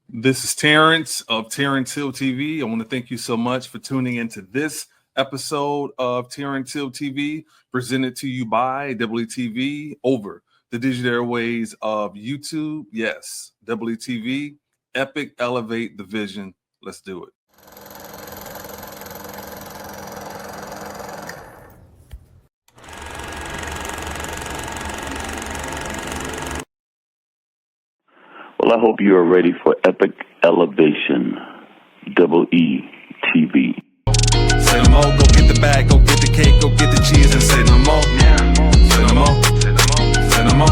This is Terrance of Terrance Hill TV. I want to thank you so much for tuning into this episode of Terrance Hill TV, presented to you by WeTV over the digital airways of YouTube. Yes, WeTV, epic, elevate the vision. Let's do it. Well, I hope you are ready for epic elevation. WeTV. Say no more, go get the bag, go get the cake, go get the cheese, and say no more. Say no more, say no more.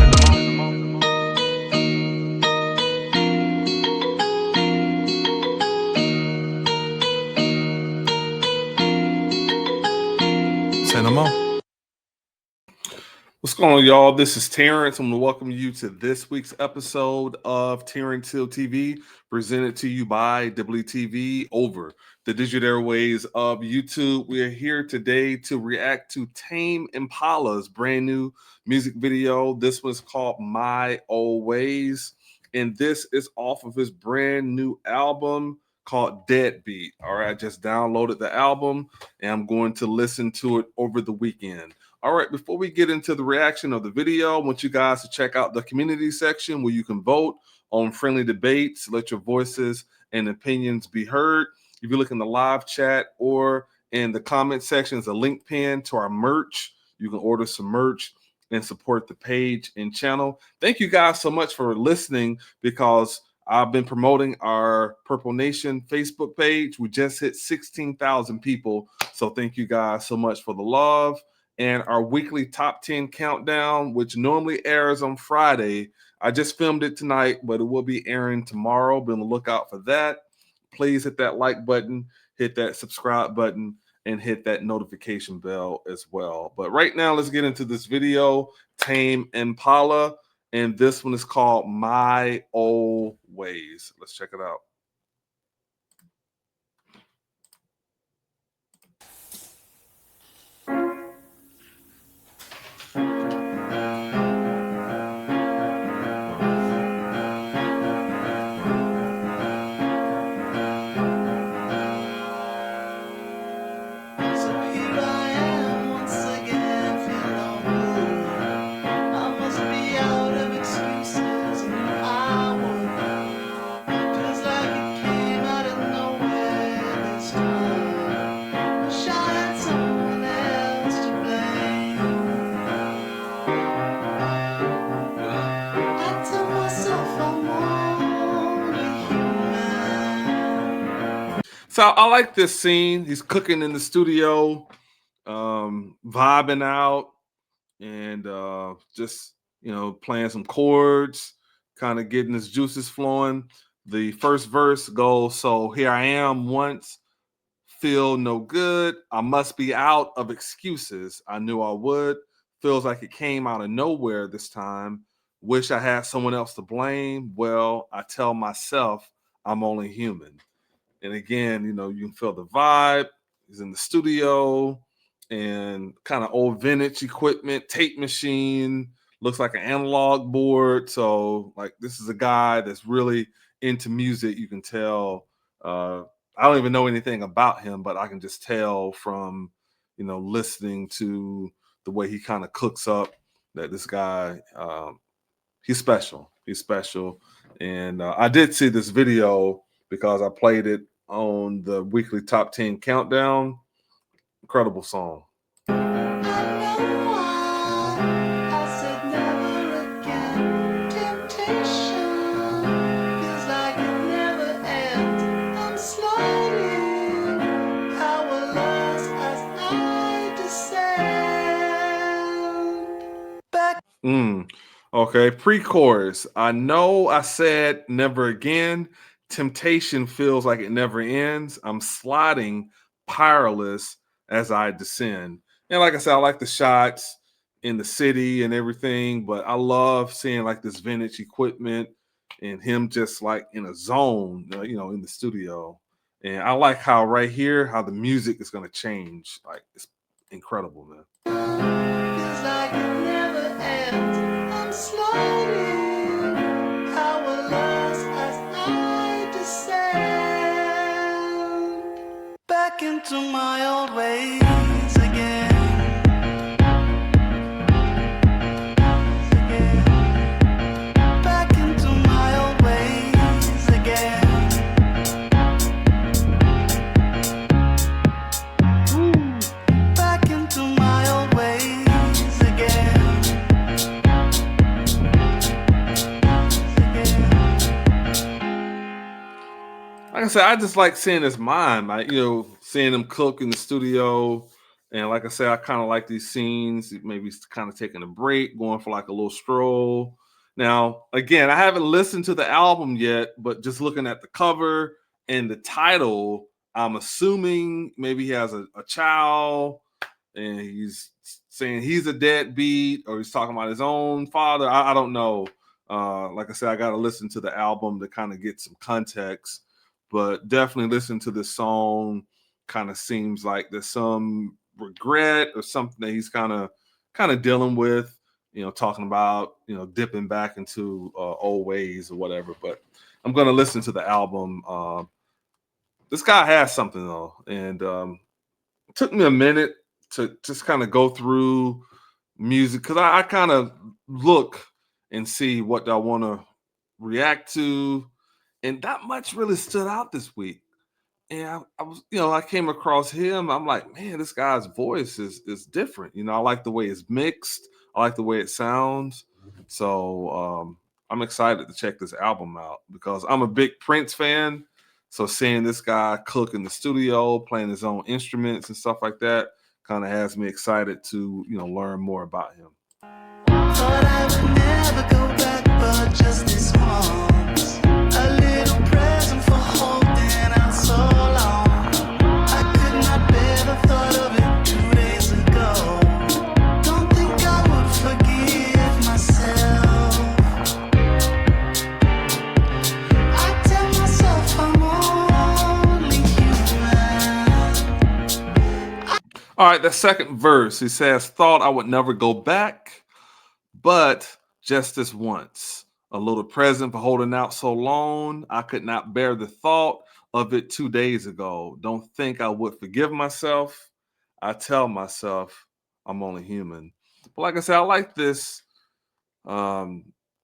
Say no more. What's going on, y'all? This is Terrance. I'm going to welcome you to this week's episode of Terrance Hill TV, presented to you by WeTV over the digital airways of YouTube. We are here today to react to Tame Impala's brand new music video. This one's called My Old Ways, and this is off of his brand new album called Deadbeat. All right, I just downloaded the album, and I'm going to listen to it over the weekend. All right, before we get into the reaction of the video, I want you guys to check out the community section where you can vote on friendly debates, let your voices and opinions be heard. If you look in the live chat or in the comment section, there's a link pinned to our merch. You can order some merch and support the page and channel. Thank you guys so much for listening, because I've been promoting our Purple Nation Facebook page. We just hit 16,000 people. So thank you guys so much for the love. And our weekly top 10 countdown, which normally airs on Friday. I just filmed it tonight, but it will be airing tomorrow. Be on the lookout for that. Please hit that like button, hit that subscribe button, and hit that notification bell as well. But right now, let's get into this video, Tame Impala, and this one is called My Old Ways. Let's check it out. So I like this scene. He's cooking in the studio, vibing out, and just playing some chords, kind of getting his juices flowing. The first verse goes, "So here I am once, feel no good. I must be out of excuses. I knew I would. Feels like it came out of nowhere this time. Wish I had someone else to blame. Well, I tell myself I'm only human." And again, you can feel the vibe. He's in the studio and kind of old vintage equipment, tape machine, looks like an analog board. So, like, this is a guy that's really into music. You can tell. I don't even know anything about him, but I can just tell from, listening to the way he kind of cooks up, that this guy, he's special. He's special. And I did see this video because I played it on the weekly top 10 countdown. Incredible song. Okay, pre-chorus. I know I said never again. Temptation feels like it never ends. I'm sliding powerless as I descend. And like I said, I like the shots in the city and everything, but I love seeing like this vintage equipment and him just like in a zone, in the studio. And I like how right here, how the music is going to change. Like, it's incredible, man. Feels like it never ends. I'm sliding powerless as I like I said, I just like seeing his mind, like, seeing him cook in the studio. And like I said, I kind of like these scenes. Maybe he's kind of taking a break, going for like a little stroll. Now, again, I haven't listened to the album yet, but just looking at the cover and the title, I'm assuming maybe he has a child and he's saying he's a deadbeat, or he's talking about his own father. I don't know. Like I said, I got to listen to the album to kind of get some context, but definitely listen to this song. Kind of seems like there's some regret or something that he's kind of dealing with, talking about, dipping back into old ways or whatever. But I'm going to listen to the album. This guy has something though. And it took me a minute to just kind of go through music, because I kind of look and see what I want to react to. And that much really stood out this week. And I was, I came across him. I'm like, man, this guy's voice is different. I like the way it's mixed. I like the way it sounds. So I'm excited to check this album out because I'm a big Prince fan. So seeing this guy cook in the studio, playing his own instruments and stuff like that, kind of has me excited to, learn more about him. Thought I would never go back, but just this once. A little present for holding out so long. I could not bear the thought of it 2 days ago. Don't think I would forgive myself. I tell myself I'm only human. All right, the second verse, he says, thought I would never go back, but just this once. A little present for holding out so long. I could not bear the thought of it 2 days ago. Don't think I would forgive myself. I tell myself I'm only human. But like I said, I like this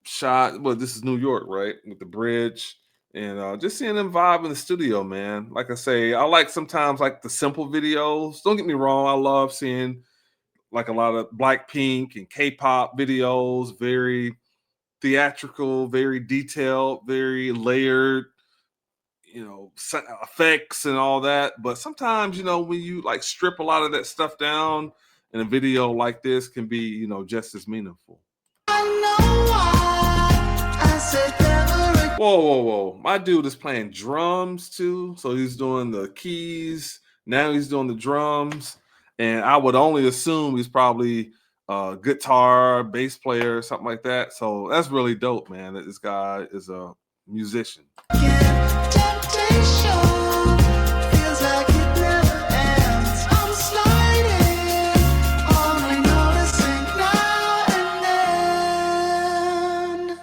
shot. Well, this is New York, right? With the bridge. And just seeing them vibe in the studio, man. Like I say, I like sometimes like the simple videos. Don't get me wrong. I love seeing like a lot of Blackpink and K-pop videos, very theatrical, very detailed, very layered, effects and all that. But sometimes, when you like strip a lot of that stuff down in a video like this can be, just as meaningful. I know why I said never again. Whoa. My dude is playing drums too. So he's doing the keys. Now he's doing the drums. And I would only assume he's probably a guitar, bass player, something like that. So that's really dope, man, that this guy is a musician. Temptation feels like it never ends. I'm sliding, only noticing now and then.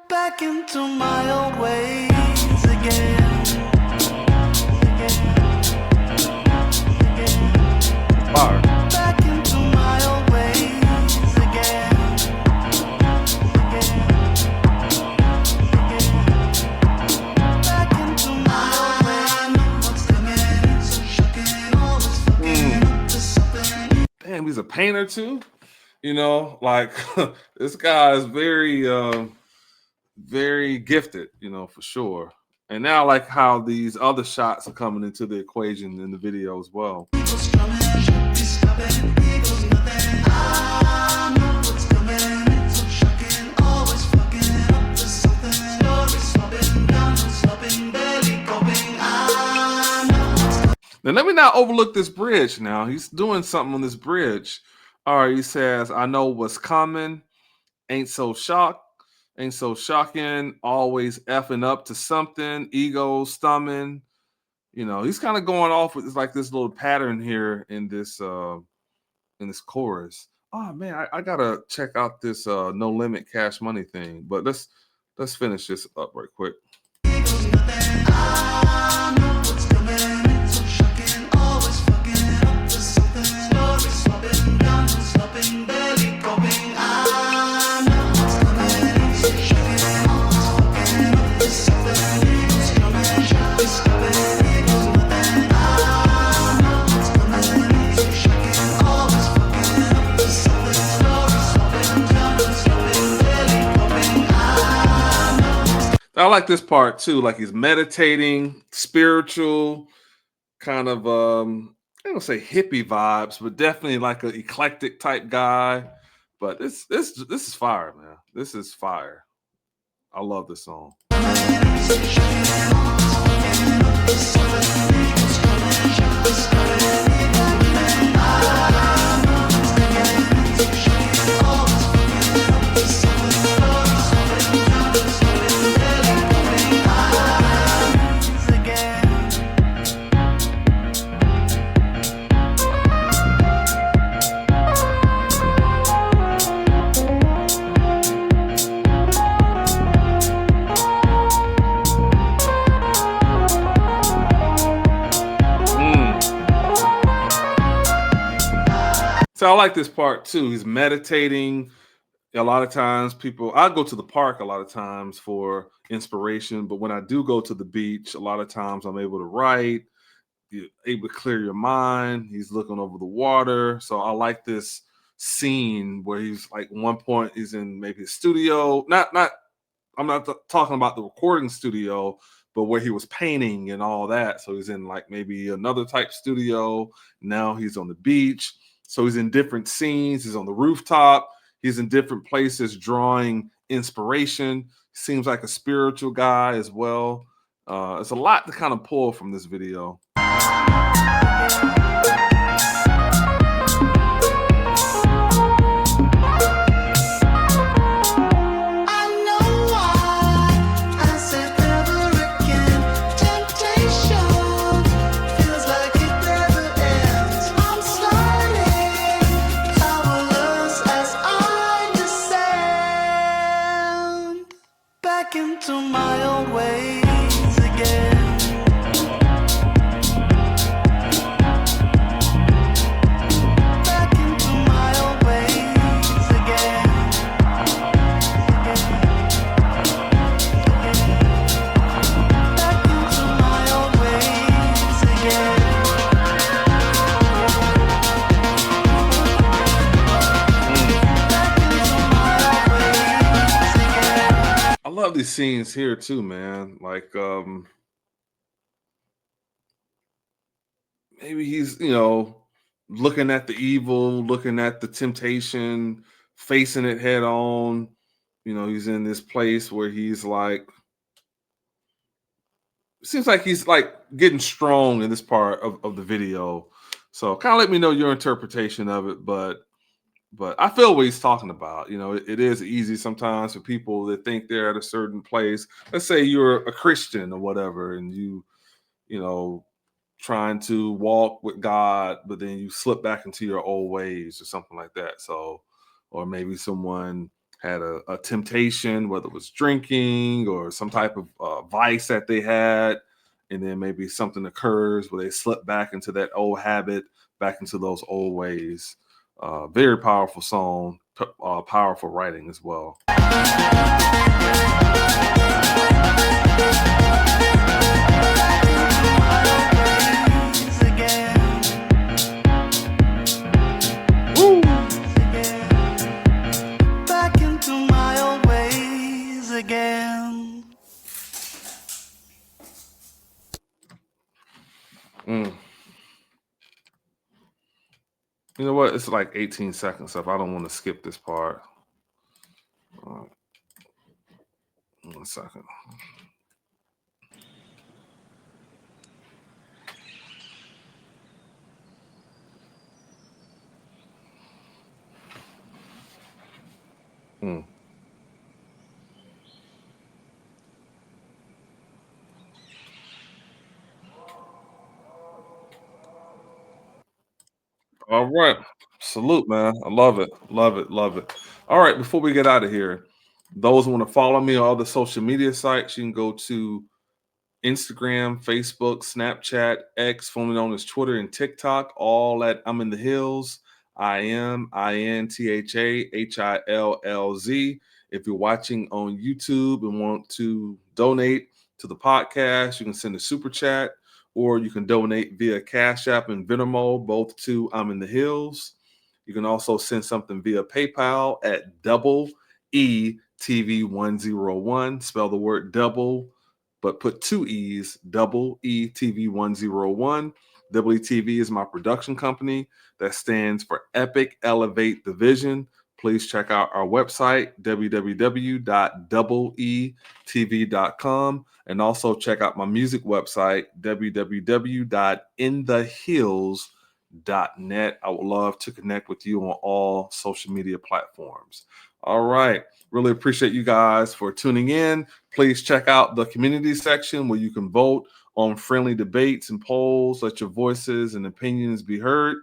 Back into my old ways again. Fire. Back into my old ways again. Back into my old ways. What's coming? So shocking, always fucking up to something. Damn, he's a painter too. Like this guy is very, very gifted, for sure. And now I like how these other shots are coming into the equation in the video as well. People strumming, should be stopping. Here goes nothing. I know what's coming. So shocking, always fucking up to something. Story swapping, down and stopping, barely coping. I know what's coming. Now let me not overlook this bridge. Now he's doing something on this bridge. All right, he says, "I know what's coming. Ain't so shocking. Always effing up to something. Ego stumming." He's kind of going off with like this little pattern here in this chorus. Oh man, I gotta check out this No Limit Cash Money thing. But let's finish this up right quick. Here goes nothing. I know what's coming. So shocking, always fucking up to something. Story swapping, down and stopping, barely coping. I know what's coming. So shocking, always fucking up to something. Here goes coming, should be stopping. Here goes nothing. I know what's coming. So shocking, always fucking up to something. Story swapping, down and stopping, barely coping. I know. I like this part too. Like he's meditating, spiritual, kind of I don't say hippie vibes, but definitely like an eclectic type guy. But this is fire, man. This is fire. I love this song. So I like this part too. He's meditating. A lot of times I go to the park a lot of times for inspiration, but when I do go to the beach, a lot of times I'm able to write, you're able to clear your mind. He's looking over the water. So I like this scene where he's like one point he's in maybe a studio, not I'm not talking about the recording studio, but where he was painting and all that. So he's in like maybe another type studio. Now he's on the beach. So he's in different scenes. He's on the rooftop. He's in different places drawing inspiration. Seems like a spiritual guy as well. It's a lot to kind of pull from this video. I know why I said never again. Temptation feels like it never ends. I'm sliding, powerless as I descend back into my old ways again. Back into my old ways again. Back into my old ways again. Back into my old ways again. I love these scenes here too, man. Like maybe he's, looking at the evil, looking at the temptation, facing it head on. He's in this place where he's like, seems like he's like getting strong in this part of the video. So kind of let me know your interpretation of it, but I feel what he's talking about. It is easy sometimes for people that think they're at a certain place. Let's say you're a Christian or whatever, and you know, trying to walk with God, but then you slip back into your old ways or something like that. So, or maybe someone had a temptation, whether it was drinking or some type of vice that they had, and then maybe something occurs where they slip back into that old habit, back into those old ways. Very powerful song, powerful writing as well. Back into my old ways again. Mm. You know what? It's like 18 seconds up. I don't want to skip this part. 1 second. Mm. All right. Salute, man. I love it. Love it. Love it. All right. Before we get out of here, those who want to follow me on other social media sites, you can go to Instagram, Facebook, Snapchat, X, formerly known as Twitter and TikTok, all at I'm in the Hills. IMINTHAHILLZ. If you're watching on YouTube and want to donate to the podcast, you can send a super chat or you can donate via Cash App and Venmo, both to I'm in the Hills. You can also send something via PayPal at TV101. Spell the word double, but put 2 E's, DoubleETV101. DoubleETV is my production company that stands for Epic Elevate the Vision. Please check out our website, www.doubleetv.com, and also check out my music website, www.inthehills.net. I would love to connect with you on all social media platforms. All right. Really appreciate you guys for tuning in. Please check out the community section where you can vote on friendly debates and polls. Let your voices and opinions be heard.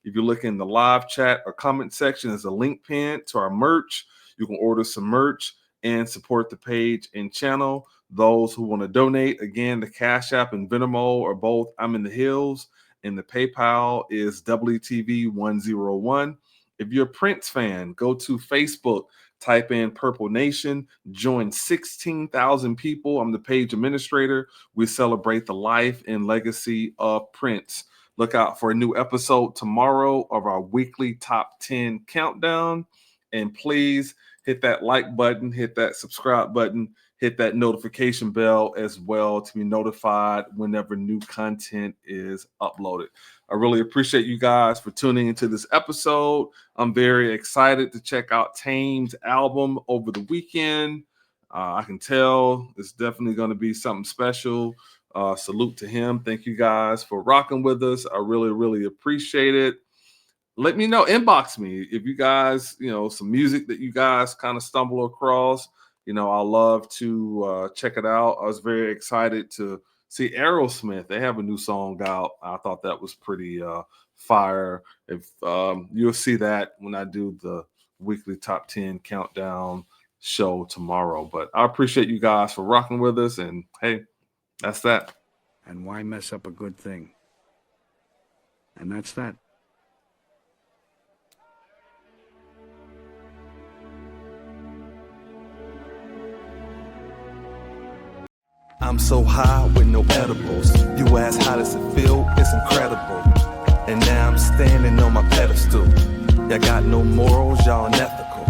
If you look in the live chat or comment section, there's a link pinned to our merch. You can order some merch and support the page and channel. Those who want to donate, again, the Cash App and Venmo are both I'm in the Hills, and the PayPal is WTV101. If you're a Prince fan, go to Facebook, type in Purple Nation, join 16,000 people. I'm the page administrator. We celebrate the life and legacy of Prince. Look out for a new episode tomorrow of our weekly top 10 countdown. And please hit that like button, hit that subscribe button, hit that notification bell as well to be notified whenever new content is uploaded. I really appreciate you guys for tuning into this episode. I'm very excited to check out Tame's album over the weekend. I can tell it's definitely going to be something special. Salute to him. Thank you guys for rocking with us. I really, really appreciate it. Let me know, inbox me if you guys, some music that you guys kind of stumble across. I love to check it out. I was very excited to see Aerosmith. They have a new song out. I thought that was pretty fire. If you'll see that when I do the weekly top 10 countdown show tomorrow. But I appreciate you guys for rocking with us. And hey, that's that. And why mess up a good thing? And that's that. I'm so high with no edibles. You ask how does it feel? It's incredible. And now I'm standing on my pedestal. Y'all got no morals, y'all unethical.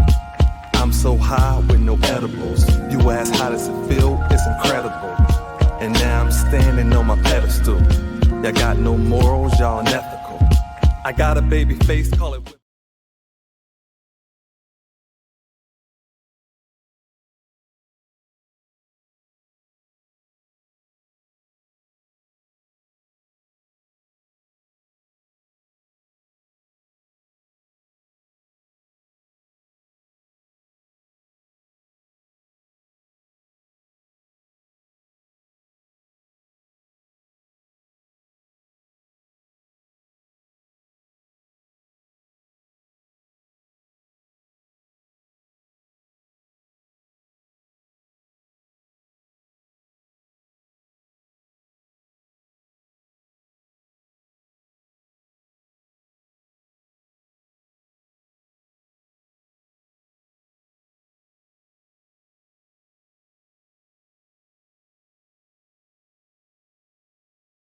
I'm so high with no edibles. You ask how does it feel? It's incredible. And now I'm standing on my pedestal. Y'all got no morals, y'all unethical. I got a baby face, call it